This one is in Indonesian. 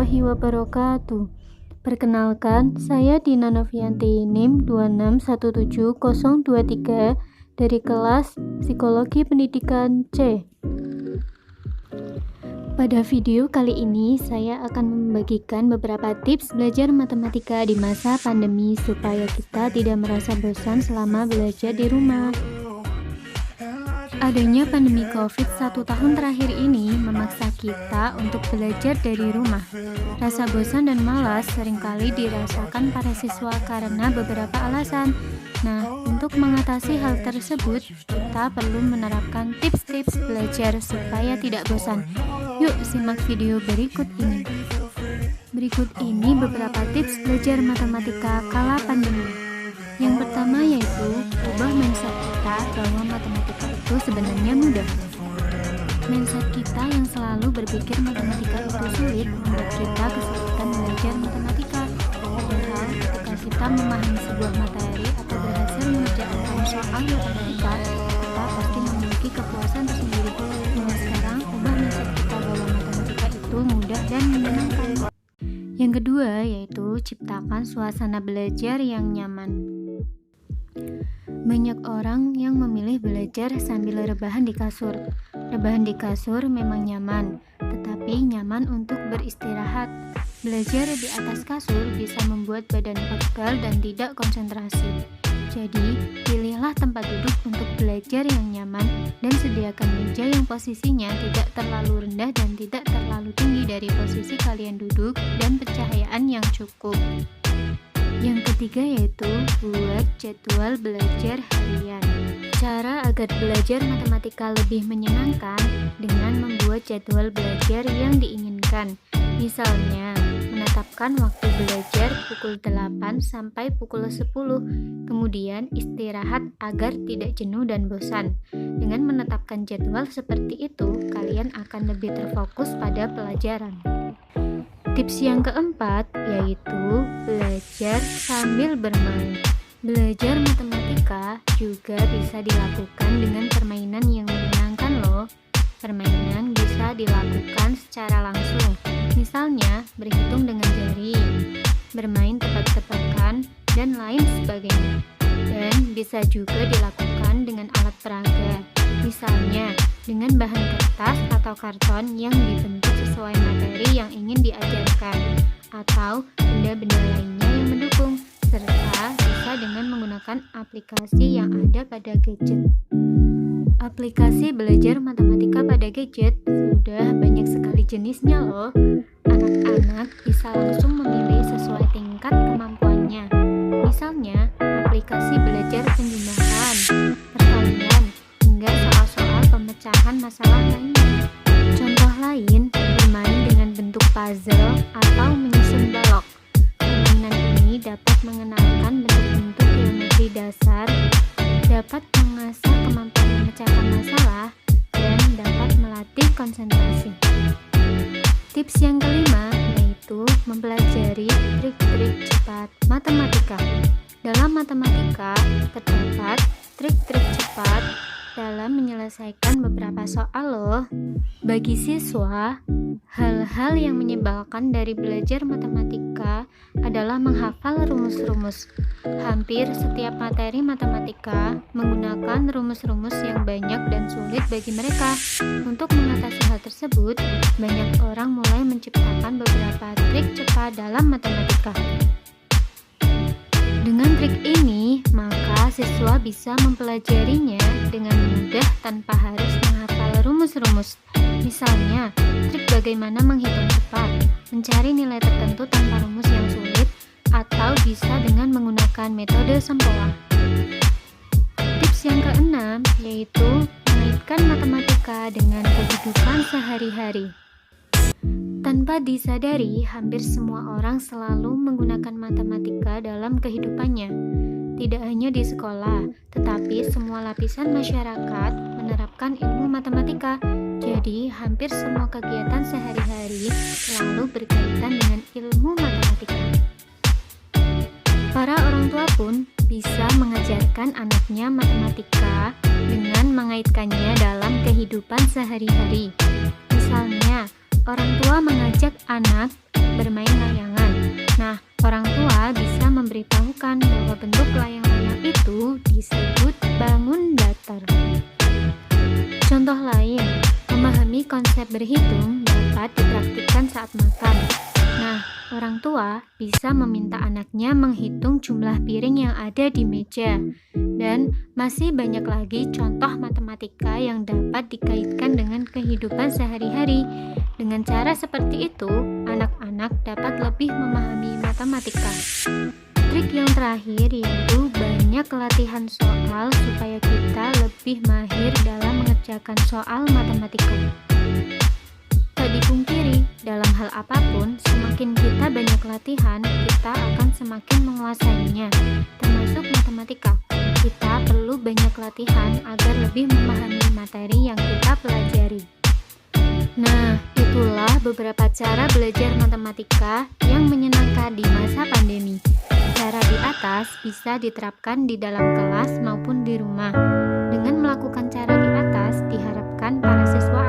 warahmatullahi wabarakatuh. Perkenalkan, saya Dina Novianti NIM 2617023 dari kelas Psikologi Pendidikan C. Pada video kali ini, saya akan membagikan beberapa tips belajar matematika di masa pandemi supaya kita tidak merasa bosan selama belajar di rumah. Adanya pandemi COVID 1 tahun terakhir ini memaksa kita untuk belajar dari rumah. Rasa bosan dan malas seringkali dirasakan para siswa karena beberapa alasan. Nah, untuk mengatasi hal tersebut, kita perlu menerapkan tips-tips belajar supaya tidak bosan. Yuk simak video berikut ini. Berikut ini beberapa tips belajar matematika kala pandemi. Yang pertama yaitu ubah mindset kita bahwa matematika itu sebenarnya mudah. Mindset kita yang selalu berpikir matematika itu sulit membuat kita kesulitan belajar matematika. Padahal ketika kita memahami sebuah materi atau berhasil mengerjakan soal matematika, kita pasti memiliki kepuasan tersendiri. Mulai sekarang, ubah mindset kita bahwa matematika itu mudah dan menyenangkan. Yang kedua yaitu ciptakan suasana belajar yang nyaman. Banyak orang yang memilih belajar sambil rebahan di kasur. Rebahan di kasur memang nyaman, tetapi nyaman untuk beristirahat. Belajar di atas kasur bisa membuat badan pegal dan tidak konsentrasi. Jadi, pilihlah tempat duduk untuk belajar yang nyaman dan sediakan meja yang posisinya tidak terlalu rendah dan tidak terlalu tinggi dari posisi kalian duduk dan pencahayaan yang cukup. Yang ketiga yaitu buat jadwal belajar harian. Cara agar belajar matematika lebih menyenangkan dengan membuat jadwal belajar yang diinginkan. Misalnya, menetapkan waktu belajar pukul 8 sampai pukul 10, kemudian istirahat agar tidak jenuh dan bosan. Dengan menetapkan jadwal seperti itu, kalian akan lebih terfokus pada pelajaran. Tips yang keempat yaitu belajar sambil bermain. Belajar matematika juga bisa dilakukan dengan permainan yang menyenangkan loh. Permainan bisa dilakukan secara langsung, misalnya berhitung dengan jari, bermain tebak-tebakan, dan lain sebagainya. Dan bisa juga dilakukan dengan alat peraga, misalnya dengan bahan kertas atau karton yang dibentuk sesuai materi yang ingin diajarkan, atau benda-benda lainnya yang mendukung, serta bisa dengan menggunakan aplikasi yang ada pada gadget. Aplikasi belajar matematika pada gadget sudah banyak sekali jenisnya loh. Anak-anak bisa langsung memilih sesuai tingkat kemampuannya. Misalnya, aplikasi belajar penjumlahan, perkalian, hingga soal-soal pemecahan masalah lainnya. Contoh lain, bermain dengan bentuk puzzle atau menyusun balok. Permainan ini dapat mengenalkan bentuk-bentuk geometri dasar, dapat mengasah kemampuan memecahkan masalah, dan dapat melatih konsentrasi. Tips yang kelima yaitu mempelajari trik-trik cepat matematika. Dalam matematika, terdapat trik-trik cepat dalam menyelesaikan beberapa soal loh. Bagi siswa, hal-hal yang menyebalkan dari belajar matematika adalah menghafal rumus-rumus. Hampir setiap materi matematika menggunakan rumus-rumus yang banyak dan sulit bagi mereka. Untuk mengatasi hal tersebut, banyak orang mulai menciptakan beberapa trik cepat dalam matematika. Dengan trik ini, maka siswa bisa mempelajarinya dengan mudah tanpa harus menghafal rumus-rumus. Misalnya, trik bagaimana menghitung cepat, mencari nilai tertentu tanpa rumus yang sulit, atau bisa dengan menggunakan metode sempoa. Tips yang keenam yaitu mengaitkan matematika dengan kehidupan sehari-hari. Tanpa disadari, hampir semua orang selalu menggunakan matematika dalam kehidupannya. Tidak hanya di sekolah, tetapi semua lapisan masyarakat menerapkan ilmu matematika. Jadi, hampir semua kegiatan sehari-hari selalu berkaitan dengan ilmu matematika. Para orang tua pun bisa mengajarkan anaknya matematika dengan mengaitkannya dalam kehidupan sehari-hari. Misalnya, orang tua mengajak anak bermain layangan. Nah, orang tua bisa memberitahukan bahwa bentuk layang-layang itu disebut bangun datar. Contoh lain, memahami konsep berhitung dapat dipraktikkan saat makan. Nah, orang tua bisa meminta anaknya menghitung jumlah piring yang ada di meja. Dan masih banyak lagi contoh matematika yang dapat dikaitkan dengan kehidupan sehari-hari. Dengan cara seperti itu, anak-anak dapat lebih memahami matematika. Trik yang terakhir yaitu banyak latihan soal supaya kita lebih mahir dalam mengerjakan soal matematika. Tak dipungkiri, dalam hal apapun, semakin kita banyak latihan, kita akan semakin menguasainya, termasuk matematika. Kita perlu banyak latihan agar lebih memahami materi yang kita pelajari. Nah, itulah beberapa cara belajar matematika yang menyenangkan di masa pandemi. Cara di atas bisa diterapkan di dalam kelas maupun di rumah. Dengan melakukan cara di atas, diharapkan para siswa